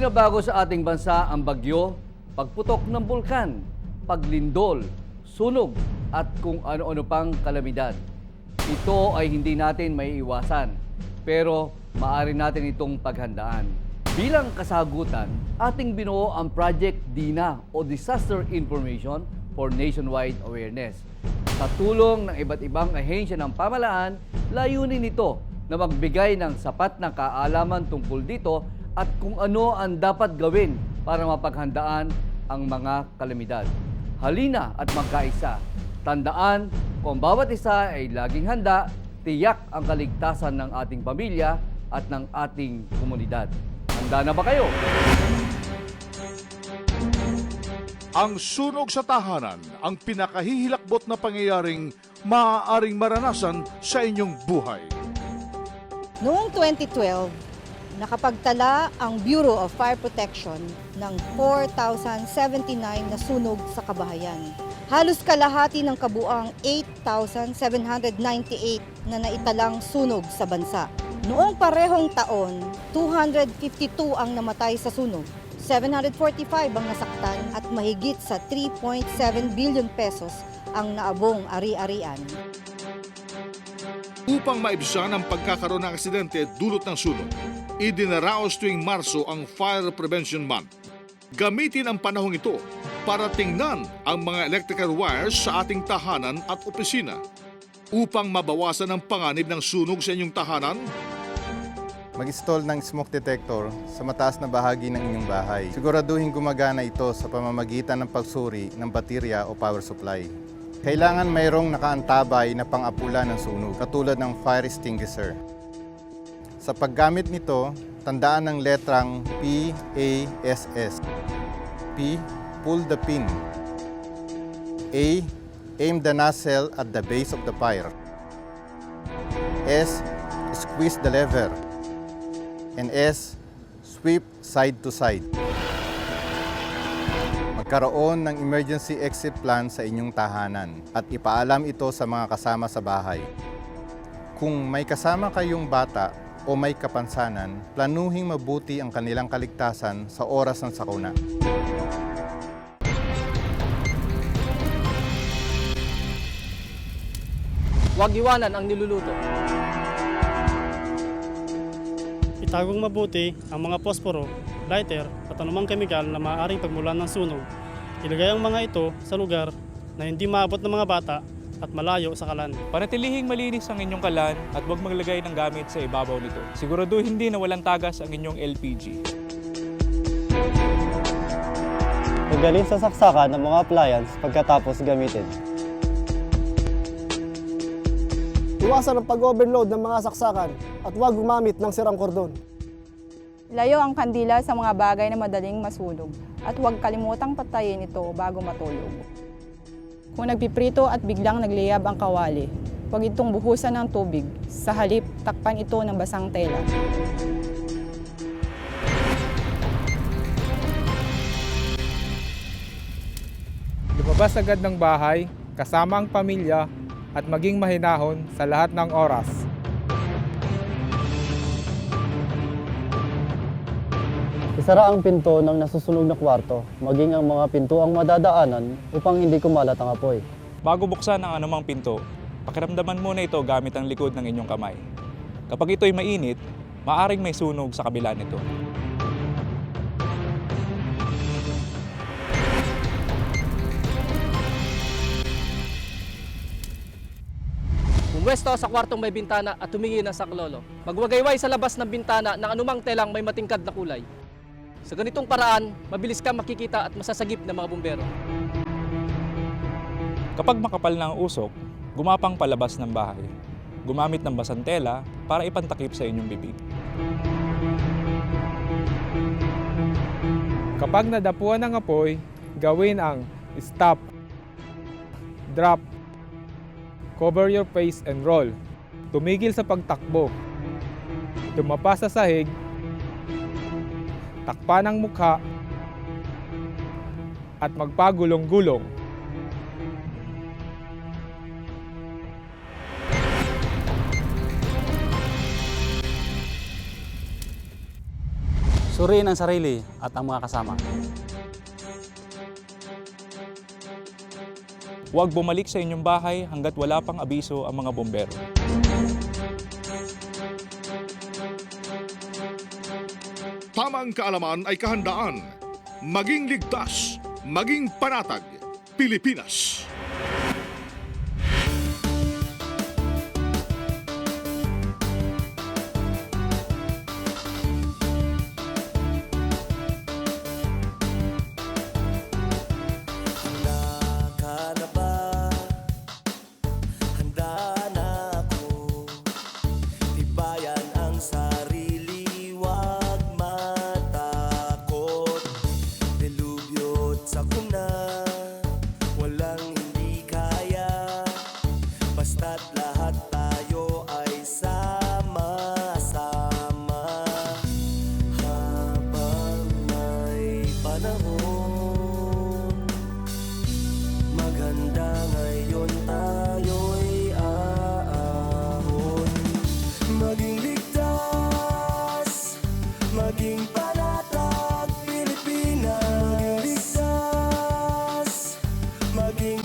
Binabago sa ating bansa ang bagyo, pagputok ng bulkan, paglindol, sunog at kung ano-ano pang kalamidad. Ito ay hindi natin maiiwasan, pero maaari natin itong paghandaan. Bilang kasagutan, ating binuo ang Project DINA o Disaster Information for Nationwide Awareness. Sa tulong ng iba't ibang ahensya ng pamahalaan, layunin nito na magbigay ng sapat na kaalaman tungkol dito at kung ano ang dapat gawin para mapaghandaan ang mga kalamidad. Halina at magkaisa. Tandaan, kung bawat isa ay laging handa, tiyak ang kaligtasan ng ating pamilya at ng ating komunidad. Handa na ba kayo? Ang sunog sa tahanan, ang pinakahihilakbot na pangyayaring maaaring maranasan sa inyong buhay. Noong 2012, nakapagtala ang Bureau of Fire Protection ng 4,079 na sunog sa kabahayan. Halos kalahati ng kabuang 8,798 na naitalang sunog sa bansa. Noong parehong taon, 252 ang namatay sa sunog, 745 ang nasaktan at mahigit sa 3.7 billion pesos ang naabong ari-arian. Upang maibsan ang pagkakaroon ng aksidente dulot ng sunog, idinaraos tuwing Marso ang Fire Prevention Month. Gamitin ang panahong ito para tingnan ang mga electrical wires sa ating tahanan at opisina. Upang mabawasan ang panganib ng sunog sa inyong tahanan, mag-install ng smoke detector sa mataas na bahagi ng inyong bahay. Siguraduhin gumagana ito sa pamamagitan ng pagsuri ng baterya o power supply. Kailangan mayroong nakaantabay na pang-apula ng sunog, katulad ng fire extinguisher. Sa paggamit nito, tandaan ang letrang PASS. P. Pull the pin. A. Aim the nozzle at the base of the fire. S. Squeeze the lever. And S. Sweep side to side. Magkaroon ng emergency exit plan sa inyong tahanan at ipaalam ito sa mga kasama sa bahay. Kung may kasama kayong bata o may kapansanan, planuhing mabuti ang kanilang kaligtasan sa oras ng sakuna. Huwag iwanan ang niluluto. Itagong mabuti ang mga posporo, lighter at anumang kemikal na maaaring pagmulan ng sunog. Ilagay ang mga ito sa lugar na hindi maabot ng mga bata at malayo sa kalan. Panatilihing malinis ang inyong kalan at huwag maglagay ng gamit sa ibabaw nito. Siguraduhin din na walang tagas ang inyong LPG. Tanggalin sa saksakan ng mga appliance pagkatapos gamitin. Iwasan ang pag-overload ng mga saksakan at huwag gumamit ng sirang kordon. Layo ang kandila sa mga bagay na madaling masunog at huwag kalimutang patayin ito bago matulog. Kung nagpiprito at biglang nagliyab ang kawali, huwag itong buhusan ng tubig. Sa halip, takpan ito ng basang tela. Lumabas agad ng bahay, kasama ang pamilya, at maging mahinahon sa lahat ng oras. Isara ang pinto ng nasusunog na kwarto, maging ang mga pintuang madadaanan upang hindi kumalat ang apoy. Bago buksan ang anumang pinto, pakiramdaman muna ito gamit ang likod ng inyong kamay. Kapag ito'y mainit, maaaring may sunog sa kabila nito. Pumwesto sa kwartong may bintana at humingi ng saklolo. Magwagayway sa labas ng bintana ng anumang telang may matingkad na kulay. Sa ganitong paraan, mabilis ka makikita at masasagip ng mga bumbero. Kapag makapal na ang usok, gumapang palabas ng bahay. Gumamit ng basang tela para ipantakip sa inyong bibig. Kapag nadapuan ng apoy, gawin ang stop, drop, cover your face and roll. Tumigil sa pagtakbo. Dumapa sa sahig. Takpan ang mukha. At magpagulong-gulong. Suriin ang sarili at ang mga kasama. Huwag bumalik sa inyong bahay hanggat wala pang abiso ang mga bombero. Tamang kaalaman ay kahandaan. Maging ligtas, maging panatag. Pilipinas. Basta't lahat tayo ay sama-sama. Habang may panahon, maganda ngayon tayo'y aahon. Maging ligtas, maging panatag, Pilipinas. Maging ligtas, maging